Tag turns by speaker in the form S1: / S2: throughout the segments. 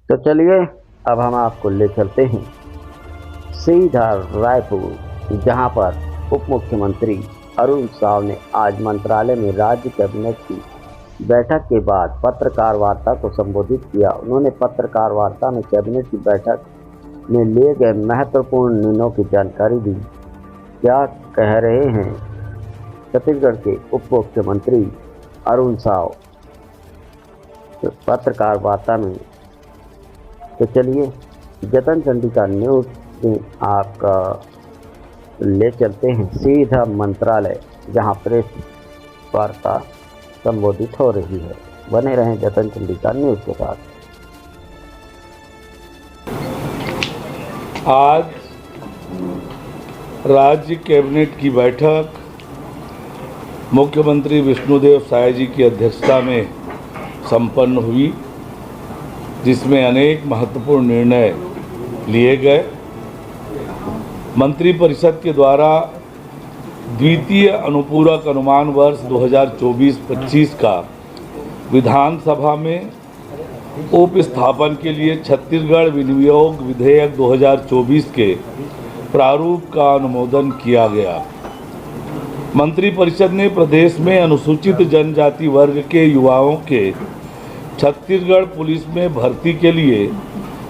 S1: तो चलिए अब हम आपको ले चलते हैं सीधा रायपुर, जहां पर उप मुख्यमंत्री अरुण साव ने आज मंत्रालय में राज्य कैबिनेट की बैठक के बाद पत्रकार वार्ता को संबोधित किया। उन्होंने पत्रकार वार्ता में कैबिनेट की बैठक में लिए गए महत्वपूर्ण निर्णयों की जानकारी दी। क्या कह रहे हैं छत्तीसगढ़ के उप मुख्यमंत्री अरुण साव पत्रकार वार्ता में? तो चलिए जतन चंडिका न्यूज में आपका ले चलते हैं सीधा मंत्रालय, जहां प्रेस वार्ता संबोधित हो रही है। बने रहें जतन चंडिका न्यूज के साथ।
S2: आज राज्य कैबिनेट की बैठक मुख्यमंत्री विष्णुदेव साय जी की अध्यक्षता में संपन्न हुई, जिसमें अनेक महत्वपूर्ण निर्णय लिए गए। मंत्रिपरिषद के द्वारा द्वितीय अनुपूरक अनुमान वर्ष 2024-25 का विधानसभा में उपस्थापन के लिए छत्तीसगढ़ विनियोग विधेयक 2024 के प्रारूप का अनुमोदन किया गया। मंत्रिपरिषद ने प्रदेश में अनुसूचित जनजाति वर्ग के युवाओं के छत्तीसगढ़ पुलिस में भर्ती के लिए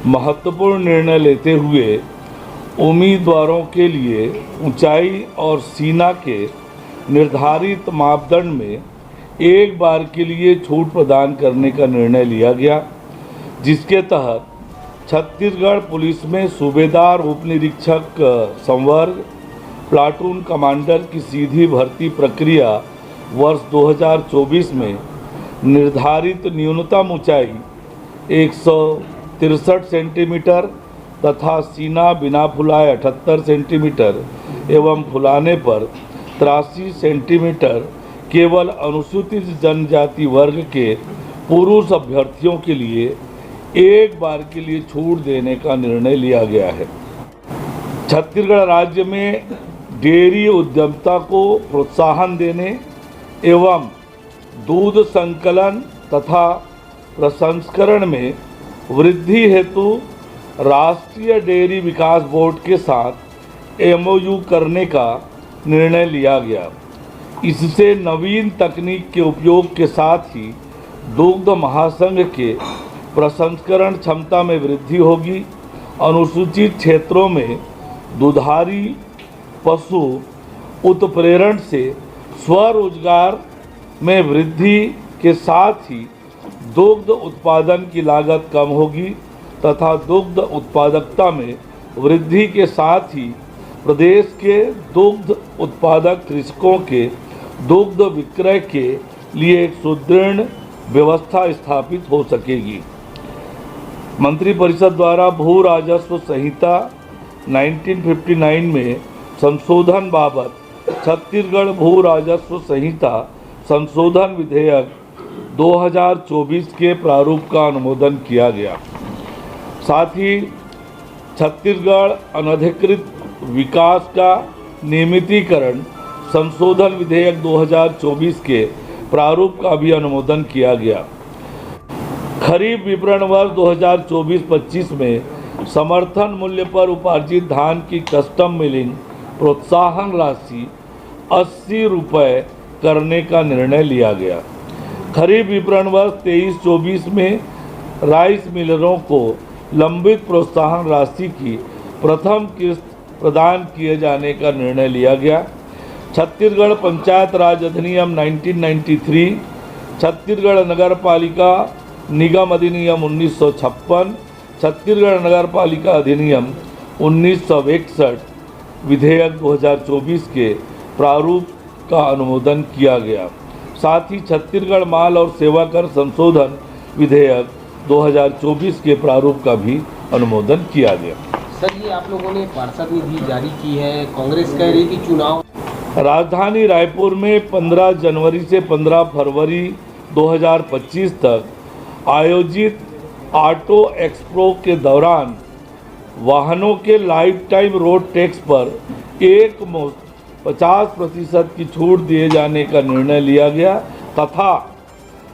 S2: महत्वपूर्ण निर्णय लेते हुए उम्मीदवारों के लिए ऊंचाई और सीना के निर्धारित मापदंड में एक बार के लिए छूट प्रदान करने का निर्णय लिया गया, जिसके तहत छत्तीसगढ़ पुलिस में सूबेदार, उप निरीक्षक संवर्ग, प्लाटून कमांडर की सीधी भर्ती प्रक्रिया वर्ष 2024 में निर्धारित न्यूनतम ऊंचाई 163 सेंटीमीटर तथा सीना बिना फुलाए 78 सेंटीमीटर एवं फुलाने पर 83 सेंटीमीटर केवल अनुसूचित जनजाति वर्ग के पुरुष अभ्यर्थियों के लिए एक बार के लिए छूट देने का निर्णय लिया गया है। छत्तीसगढ़ राज्य में डेयरी उद्यमिता को प्रोत्साहन देने एवं दूध संकलन तथा प्रसंस्करण में वृद्धि हेतु राष्ट्रीय डेयरी विकास बोर्ड के साथ MOU करने का निर्णय लिया गया। इससे नवीन तकनीक के उपयोग के साथ ही दुग्ध महासंघ के प्रसंस्करण क्षमता में वृद्धि होगी। अनुसूचित क्षेत्रों में दुधारी पशु उत्प्रेरण से स्वरोजगार में वृद्धि के साथ ही दुग्ध उत्पादन की लागत कम होगी तथा दुग्ध उत्पादकता में वृद्धि के साथ ही प्रदेश के दुग्ध उत्पादक कृषकों के दुग्ध विक्रय के लिए एक सुदृढ़ व्यवस्था स्थापित हो सकेगी। मंत्रिपरिषद द्वारा भू राजस्व संहिता 1959 में संशोधन बाबत छत्तीसगढ़ भू राजस्व संहिता संशोधन विधेयक 2024 के प्रारूप का अनुमोदन किया गया। साथ ही छत्तीसगढ़ अनधिकृत विकास का नियमितीकरण संशोधन विधेयक 2024 के प्रारूप का भी अनुमोदन किया गया। खरीफ विपणन वर्ष 2024-25 में समर्थन मूल्य पर उपार्जित धान की कस्टम मिलिंग प्रोत्साहन राशि 80 रुपये करने का निर्णय लिया गया। खरीफ विपणन वर्ष 23-24 में राइस मिलरों को लंबित प्रोत्साहन राशि की प्रथम किस्त प्रदान किए जाने का निर्णय लिया गया। छत्तीसगढ़ पंचायत राज अधिनियम 1993, छत्तीसगढ़ नगर पालिका निगम अधिनियम 1956, छत्तीसगढ़ नगर पालिका अधिनियम 1961 विधेयक 2024 के प्रारूप का अनुमोदन किया गया। साथ ही छत्तीसगढ़ माल और सेवा कर संशोधन विधेयक 2024 के प्रारूप का भी अनुमोदन किया गया।
S3: सर, ये आप लोगों ने पार्षद निधि जारी की है, कांग्रेस कह रही कि चुनाव
S2: राजधानी रायपुर में 15 जनवरी से 15 फरवरी 2025 तक आयोजित ऑटो एक्सपो के दौरान वाहनों के लाइफ टाइम रोड टैक्स पर एक मुश्त 50% की छूट दिए जाने का निर्णय लिया गया तथा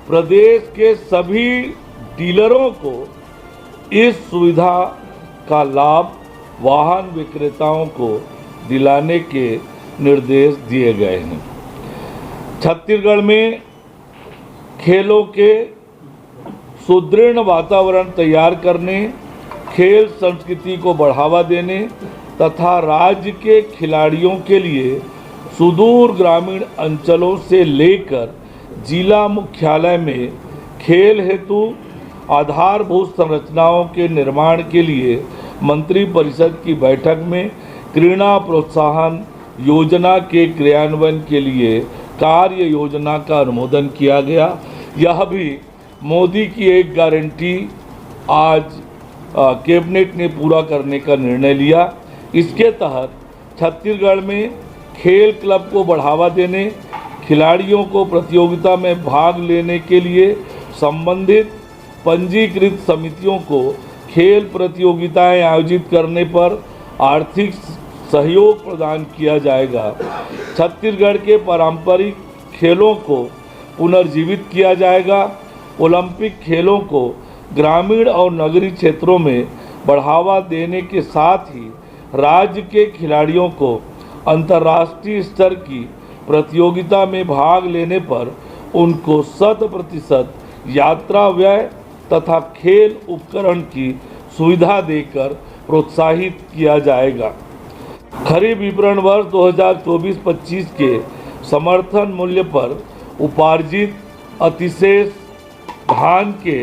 S2: प्रदेश के सभी डीलरों को इस सुविधा का लाभ वाहन विक्रेताओं को दिलाने के निर्देश दिए गए हैं। छत्तीसगढ़ में खेलों के सुदृढ़ वातावरण तैयार करने, खेल संस्कृति को बढ़ावा देने तथा राज्य के खिलाड़ियों के लिए सुदूर ग्रामीण अंचलों से लेकर जिला मुख्यालय में खेल हेतु आधारभूत संरचनाओं के निर्माण के लिए मंत्रिपरिषद की बैठक में क्रीड़ा प्रोत्साहन योजना के क्रियान्वयन के लिए कार्य योजना का अनुमोदन किया गया। यह भी मोदी की एक गारंटी आज कैबिनेट ने पूरा करने का निर्णय लिया। इसके तहत छत्तीसगढ़ में खेल क्लब को बढ़ावा देने, खिलाड़ियों को प्रतियोगिता में भाग लेने के लिए संबंधित पंजीकृत समितियों को खेल प्रतियोगिताएं आयोजित करने पर आर्थिक सहयोग प्रदान किया जाएगा। छत्तीसगढ़ के पारंपरिक खेलों को पुनर्जीवित किया जाएगा। ओलंपिक खेलों को ग्रामीण और नगरीय क्षेत्रों में बढ़ावा देने के साथ ही राज्य के खिलाड़ियों को अंतर्राष्ट्रीय स्तर की प्रतियोगिता में भाग लेने पर उनको 100% यात्रा व्यय तथा खेल उपकरण की सुविधा देकर प्रोत्साहित किया जाएगा। खरीफ विपणन वर्ष 2024-25 के समर्थन मूल्य पर उपार्जित अतिशेष धान के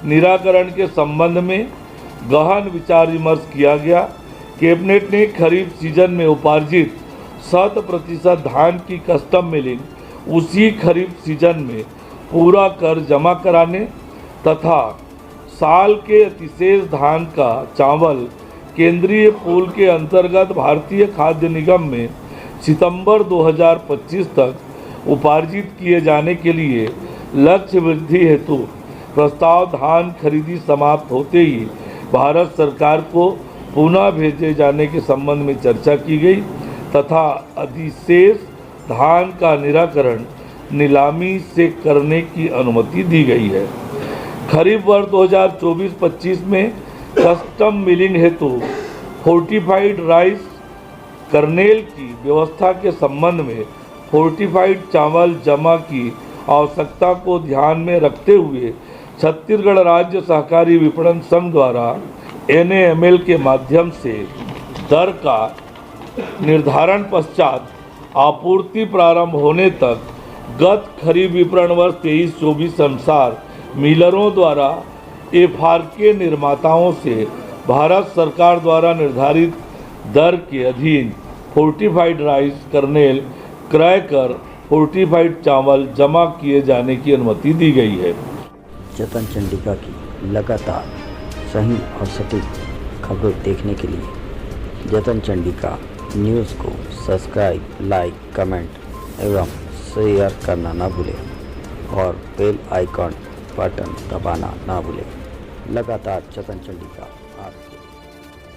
S2: निराकरण के संबंध में गहन विचार विमर्श किया गया। कैबिनेट ने खरीफ सीजन में उपार्जित 100% धान की कस्टम मिलिंग उसी खरीफ सीजन में पूरा कर जमा कराने तथा साल के अतिशेष धान का चावल केंद्रीय पूल के अंतर्गत भारतीय खाद्य निगम में सितंबर 2025 तक उपार्जित किए जाने के लिए लक्ष्य वृद्धि हेतु प्रस्ताव धान खरीदी समाप्त होते ही भारत सरकार को पुनः भेजे जाने के संबंध में चर्चा की गई तथा अधिशेष धान का निराकरण नीलामी से करने की अनुमति दी गई है। खरीफ वर्ष 2024-25 में कस्टम मिलिंग हेतु फोर्टिफाइड राइस कर्नेल की व्यवस्था के संबंध में फोर्टिफाइड चावल जमा की आवश्यकता को ध्यान में रखते हुए छत्तीसगढ़ राज्य सहकारी विपणन संघ द्वारा NAML के माध्यम से दर का निर्धारण पश्चात आपूर्ति प्रारंभ होने तक गत खरीफ विपणन वर्ष 23-24 अनुसार मिलरों द्वारा FRK निर्माताओं से भारत सरकार द्वारा निर्धारित दर के अधीन फोर्टिफाइड राइस कर्नेल क्रय कर फोर्टिफाइड चावल जमा किए जाने की अनुमति दी गई है।
S1: जतन चंडिका की लगातार सही और सटीक खबरें देखने के लिए जतन चंडिका न्यूज़ को सब्सक्राइब, लाइक, कमेंट एवं शेयर करना ना भूलें और बेल आइकॉन बटन दबाना ना भूलें। लगातार जतन चंडिका